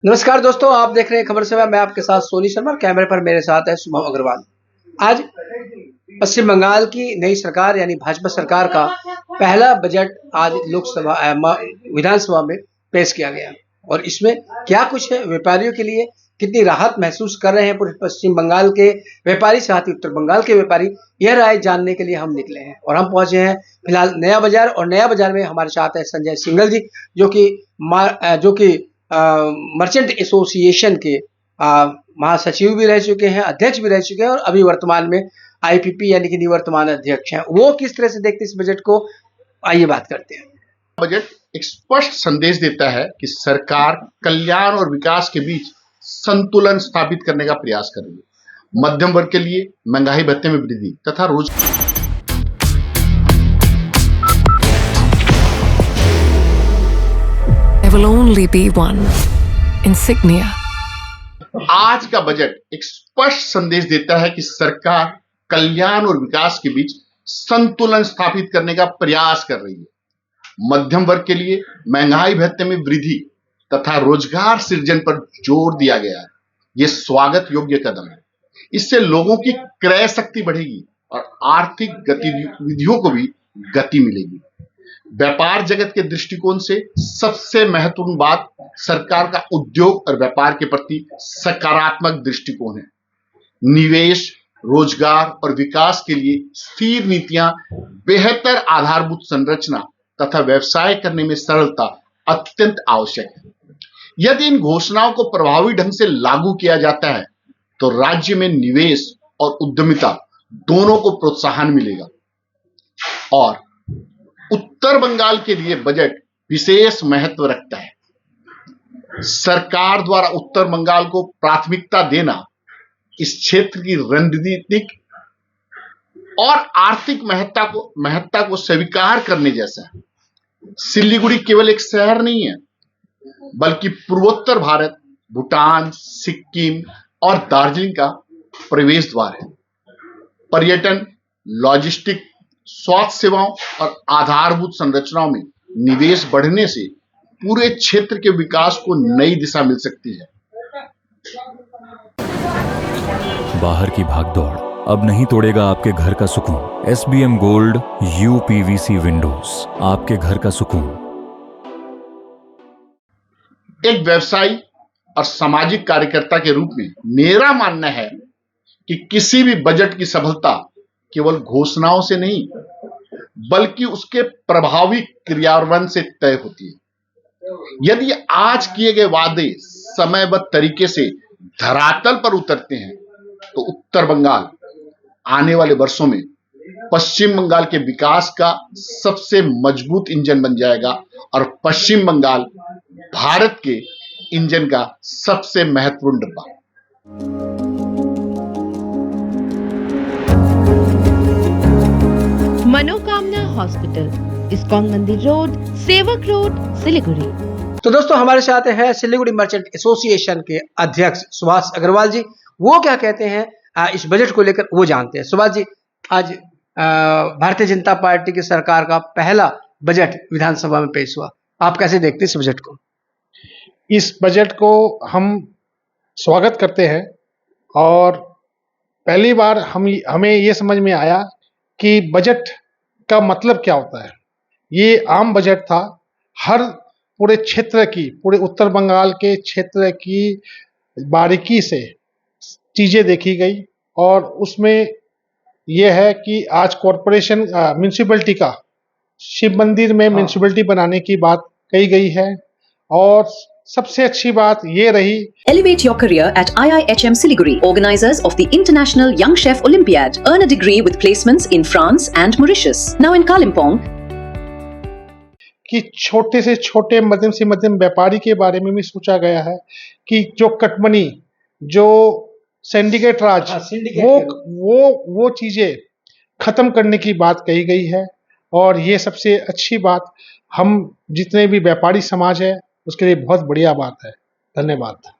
नमस्कार दोस्तों, आप देख रहे हैं खबर सेवा। मैं आपके साथ सोनी शर्मा, कैमरे पर मेरे साथ है शुभम अग्रवाल। आज पश्चिम बंगाल की नई सरकार यानी भाजपा सरकार का पहला बजट आज विधानसभा में पेश किया गया और इसमें क्या कुछ है, व्यापारियों के लिए कितनी राहत महसूस कर रहे हैं पूरे पश्चिम बंगाल के व्यापारी, साथ ही उत्तर बंगाल के व्यापारी, यह राय जानने के लिए हम निकले हैं और हम पहुंचे हैं फिलहाल नया बाजार। और नया बाजार में हमारे साथ है संजय सिंघल जी, जो कि मर्चेंट एसोसिएशन के महासचिव भी रह चुके हैं, अध्यक्ष भी रह चुके हैं और अभी वर्तमान में आईपीपी यानी कि निवर्तमान अध्यक्ष हैं। वो किस तरह से देखते हैं इस बजट को, आइए बात करते हैं। बजट एक स्पष्ट संदेश देता है कि सरकार कल्याण और विकास के बीच संतुलन स्थापित करने का प्रयास कर रही है। मध्यम वर्ग के लिए महंगाई भत्ते में वृद्धि तथा There will only be one insignia. आज का बजट एक स्पष्ट संदेश देता है कि सरकार कल्याण और विकास के बीच संतुलन स्थापित करने का प्रयास कर रही है। मध्यम वर्ग के लिए महंगाई भत्ते में वृद्धि तथा रोजगार सृजन पर जोर दिया गया है। यह स्वागत योग्य कदम है। इससे लोगों की क्रय शक्ति बढ़ेगी और आर्थिक गतिविधियों को भी गति मिलेगी। व्यापार जगत के दृष्टिकोण से सबसे महत्वपूर्ण बात सरकार का उद्योग और व्यापार के प्रति सकारात्मक दृष्टिकोण है। निवेश, रोजगार और विकास के लिए स्थिर नीतियां, बेहतर आधारभूत संरचना तथा व्यवसाय करने में सरलता अत्यंत आवश्यक है। यदि इन घोषणाओं को प्रभावी ढंग से लागू किया जाता है तो राज्य में निवेश और उद्यमिता दोनों को प्रोत्साहन मिलेगा। और उत्तर बंगाल के लिए बजट विशेष महत्व रखता है। सरकार द्वारा उत्तर बंगाल को प्राथमिकता देना इस क्षेत्र की रणनीतिक और आर्थिक महत्ता को स्वीकार करने जैसा है। सिलीगुड़ी केवल एक शहर नहीं है, बल्कि पूर्वोत्तर भारत, भूटान, सिक्किम और दार्जिलिंग का प्रवेश द्वार है। पर्यटन, लॉजिस्टिक, स्वास्थ्य सेवाओं और आधारभूत संरचनाओं में निवेश बढ़ने से पूरे क्षेत्र के विकास को नई दिशा मिल सकती है। बाहर की भागदौड़ अब नहीं तोड़ेगा आपके घर का सुकून। SBM गोल्ड UPVC विंडोज, आपके घर का सुकून। एक व्यवसायी और सामाजिक कार्यकर्ता के रूप में मेरा मानना है कि किसी भी बजट की सफलता केवल घोषणाओं से नहीं, बल्कि उसके प्रभावी क्रियान्वयन से तय होती है। यदि आज किए गए वादे समयबद्ध तरीके से धरातल पर उतरते हैं तो उत्तर बंगाल आने वाले वर्षों में पश्चिम बंगाल के विकास का सबसे मजबूत इंजन बन जाएगा और पश्चिम बंगाल भारत के इंजन का सबसे महत्वपूर्ण डिब्बा। मनोकामना हॉस्पिटल, इस्कॉन मंदिर रोड, सेवक रोड, सिलीगुड़ी। तो दोस्तों, हमारे साथ है सिलीगुड़ी मर्चेंट एसोसिएशन के अध्यक्ष सुभाष अग्रवाल जी। वो क्या कहते हैं इस बजट को लेकर, वो जानते हैं। सुभाष जी, आज भारतीय जनता पार्टी की सरकार का पहला बजट विधानसभा में पेश हुआ, आप कैसे देखते हैं इस बजट को? इस बजट को हम स्वागत करते हैं और पहली बार हमें ये समझ में आया कि बजट का मतलब क्या होता है। ये आम बजट था, हर पूरे क्षेत्र की, पूरे उत्तर बंगाल के क्षेत्र की बारीकी से चीजें देखी गई और उसमें यह है कि आज कॉरपोरेशन म्यूनिसिपैलिटी का शिव मंदिर में म्यूनिसिपैलिटी बनाने की बात कही गई है। और सबसे अच्छी बात ये रही, Elevate your career at IIHM Siliguri, organizers of the International Young Chef Olympiad. Earn a degree with placements in France and Mauritius. Now in Kalimpong. कि छोटे से छोटे, मध्यम से मध्यम व्यापारी के बारे में भी सोचा गया है कि जो कटमनी, जो सिंडिकेट राज, वो चीजें खत्म करने की बात कही गई है। और ये सबसे अच्छी बात हम जितने भी व्यापारी समाज है उसके लिए बहुत बढ़िया बात है। धन्यवाद।